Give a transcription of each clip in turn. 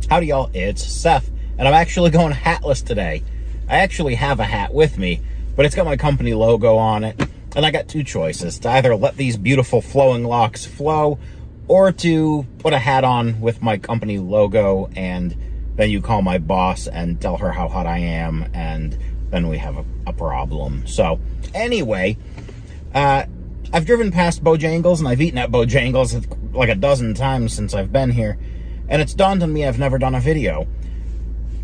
Howdy y'all, it's Seth, and I'm actually going hatless today. I actually have a hat with me, but it's got my company logo on it, and I got two choices: to either let these beautiful flowing locks flow, or to put a hat on with my company logo, and then you call my boss and tell her how hot I am, and then we have a problem. So, anyway, I've driven past Bojangles, and I've eaten at Bojangles like a dozen times since I've been here, and it's dawned on me I've never done a video.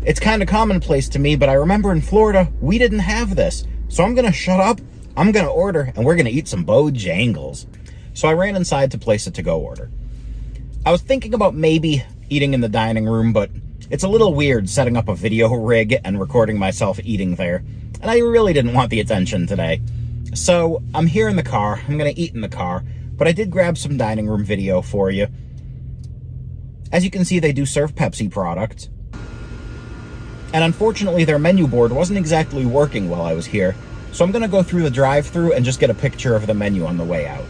It's kind of commonplace to me, but I remember in Florida, we didn't have this. So I'm going to shut up, I'm going to order, and we're going to eat some Bojangles. So I ran inside to place a to-go order. I was thinking about maybe eating in the dining room, but it's a little weird setting up a video rig and recording myself eating there, and I really didn't want the attention today. So I'm here in the car, I'm going to eat in the car, but I did grab some dining room video for you. As you can see, they do serve Pepsi products. And unfortunately, their menu board wasn't exactly working while I was here, so I'm going to go through the drive-thru and just get a picture of the menu on the way out.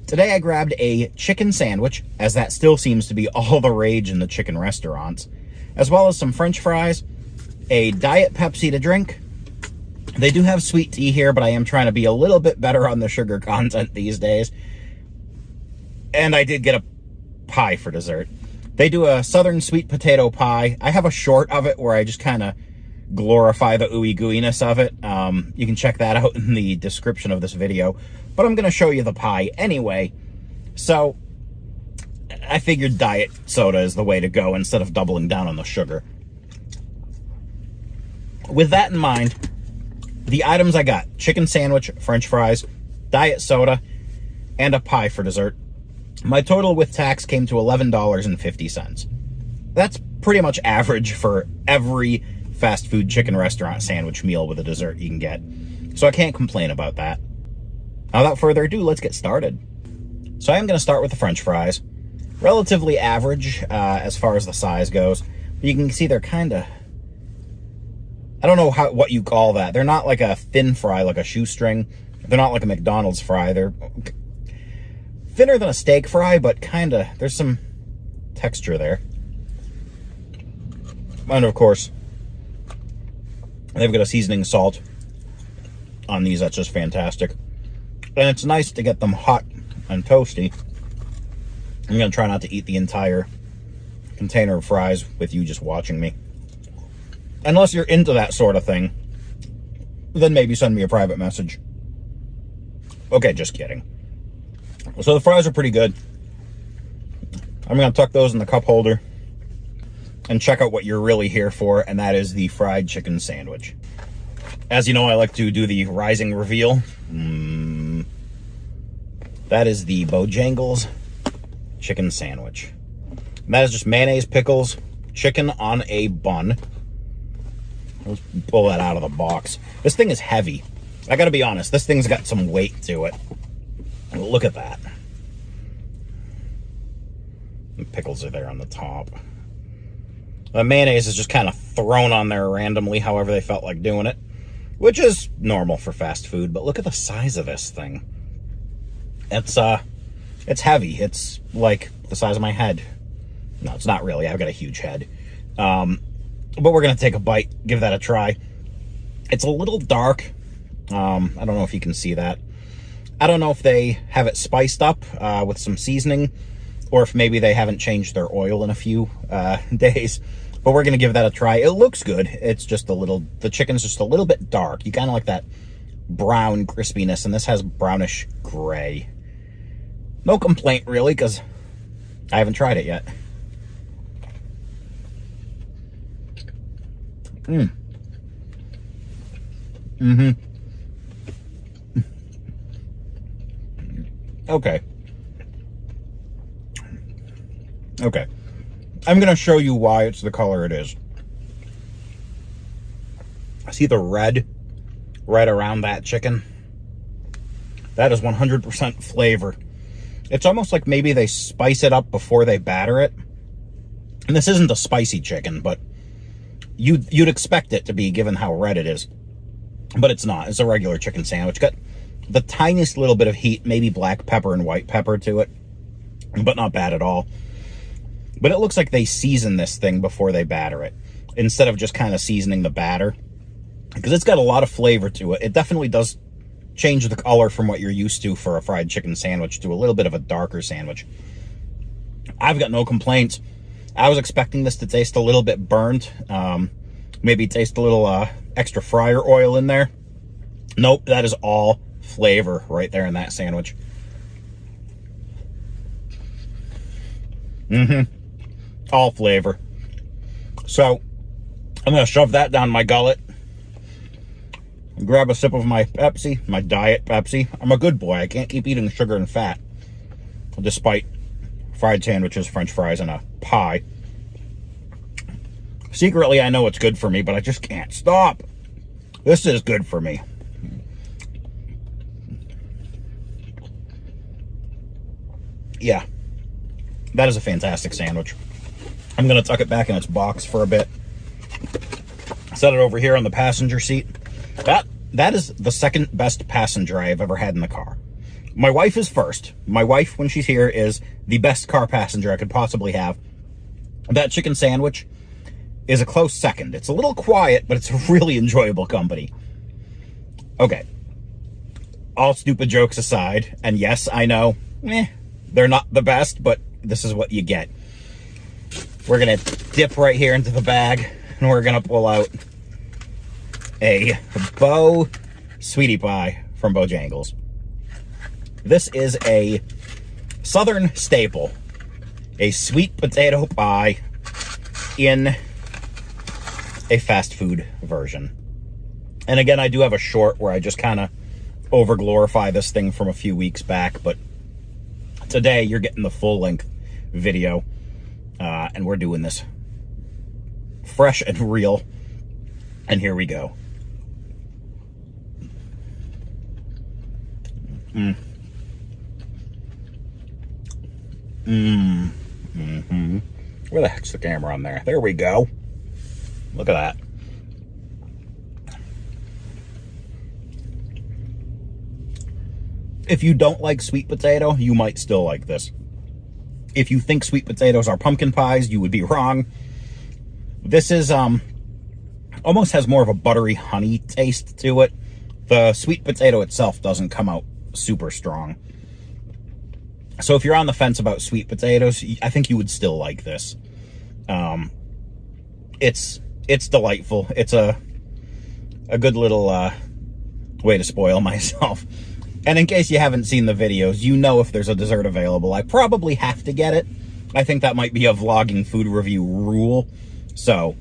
Today I grabbed a chicken sandwich, as that still seems to be all the rage in the chicken restaurants, as well as some French fries, a Diet Pepsi to drink. They do have sweet tea here, but I am trying to be a little bit better on the sugar content these days. And I did get a pie for dessert. They do a southern sweet potato pie. I have a short of it where I just kind of glorify the ooey gooiness of it. You can check that out in the description of this video, but I'm going to show you the pie anyway. So I figured diet soda is the way to go instead of doubling down on the sugar. With that in mind, the items I got: chicken sandwich, French fries, diet soda, and a pie for dessert. My total with tax came to $11.50. That's pretty much average for every fast food chicken restaurant sandwich meal with a dessert you can get. So I can't complain about that. Now, without further ado, let's get started. So I am going to start with the French fries. Relatively average as far as the size goes. But you can see they're kind of... I don't know what you call that. They're not like a thin fry, like a shoestring. They're not like a McDonald's fry. They're thinner than a steak fry, but kind of, there's some texture there. And of course, they've got a seasoning salt on these that's just fantastic. And it's nice to get them hot and toasty. I'm going to try not to eat the entire container of fries with you just watching me. Unless you're into that sort of thing, then maybe send me a private message. Okay, just kidding. So the fries are pretty good. I'm going to tuck those in the cup holder and check out what you're really here for, and that is the fried chicken sandwich. As you know, I like to do the rising reveal. That is the Bojangles chicken sandwich. And that is just mayonnaise, pickles, chicken on a bun. Let's pull that out of the box. This thing is heavy. I gotta be honest, this thing's got some weight to it. Look at that. The pickles are there on the top. The mayonnaise is just kind of thrown on there randomly, however they felt like doing it, which is normal for fast food. But look at the size of this thing. It's heavy. It's like the size of my head. No, it's not really. I've got a huge head. But we're going to take a bite, give that a try. It's a little dark. I don't know if you can see that. I don't know if they have it spiced up with some seasoning, or if maybe they haven't changed their oil in a few days. But we're going to give that a try. It looks good. It's just a little, the chicken's just a little bit dark. You kind of like that brown crispiness, and this has brownish gray. No complaint, really, because I haven't tried it yet. Okay. I'm going to show you why it's the color it is. See the red right around that chicken? That is 100% flavor. It's almost like maybe they spice it up before they batter it. And this isn't a spicy chicken, but you'd expect it to be, given how red it is. But it's not. It's a regular chicken sandwich. Got the tiniest little bit of heat, maybe black pepper and white pepper to it, but not bad at all. But it looks like they season this thing before they batter it, instead of just kind of seasoning the batter, because it's got a lot of flavor to it. It definitely does change the color from what you're used to for a fried chicken sandwich to a little bit of a darker sandwich. I've got no complaints. I was expecting this to taste a little bit burnt, maybe taste a little extra fryer oil in there. Nope, that is all flavor right there in that sandwich. All flavor. So I'm gonna shove that down my gullet and grab a sip of my Pepsi, my diet Pepsi. I'm a good boy. I can't keep eating sugar and fat, despite fried sandwiches, French fries, and a pie. Secretly, I know it's good for me, but I just can't stop. This is good for me. Yeah, that is a fantastic sandwich. I'm going to tuck it back in its box for a bit. Set it over here on the passenger seat. That is the second best passenger I have ever had in the car. My wife is first. My wife, when she's here, is the best car passenger I could possibly have. That chicken sandwich is a close second. It's a little quiet, but it's a really enjoyable company. Okay. All stupid jokes aside, and yes, I know, they're not the best, but this is what you get. We're going to dip right here into the bag, and we're going to pull out a Bo Sweetie Pie from Bojangles. This is a Southern staple, a sweet potato pie in a fast food version. And again, I do have a short where I just kind of over-glorify this thing from a few weeks back, but today you're getting the full-length video, and we're doing this fresh and real, and here we go. Where the heck's the camera on there? There we go. Look at that. If you don't like sweet potato, you might still like this. If you think sweet potatoes are pumpkin pies, you would be wrong. This is almost has more of a buttery honey taste to it. The sweet potato itself doesn't come out super strong. So if you're on the fence about sweet potatoes, I think you would still like this. It's delightful. It's a good little way to spoil myself. And in case you haven't seen the videos, you know if there's a dessert available, I probably have to get it. I think that might be a vlogging food review rule. So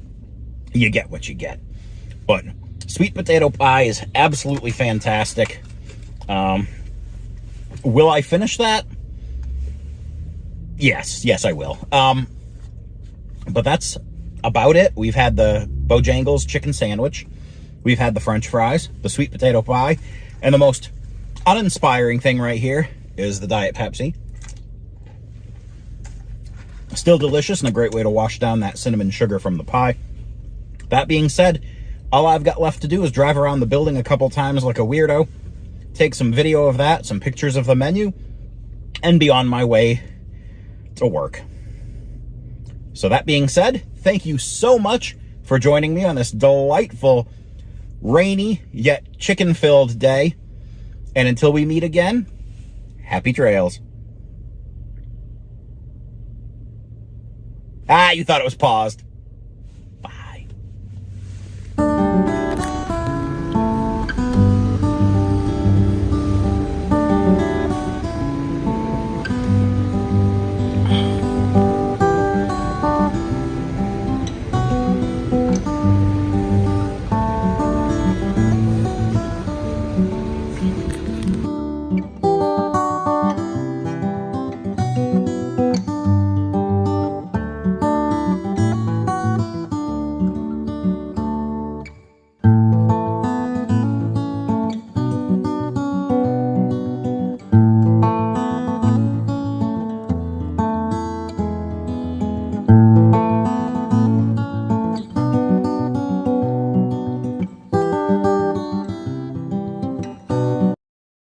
you get what you get. But sweet potato pie is absolutely fantastic. Will I finish that? Yes, I will. But that's about it. We've had the Bojangles chicken sandwich. We've had the French fries, the sweet potato pie, and the most uninspiring thing right here is the Diet Pepsi. Still delicious and a great way to wash down that cinnamon sugar from the pie. That being said, all I've got left to do is drive around the building a couple times like a weirdo, take some video of that, some pictures of the menu, and be on my way to work. So that being said, thank you so much for joining me on this delightful, rainy, yet chicken-filled day. And until we meet again, happy trails. You thought it was paused.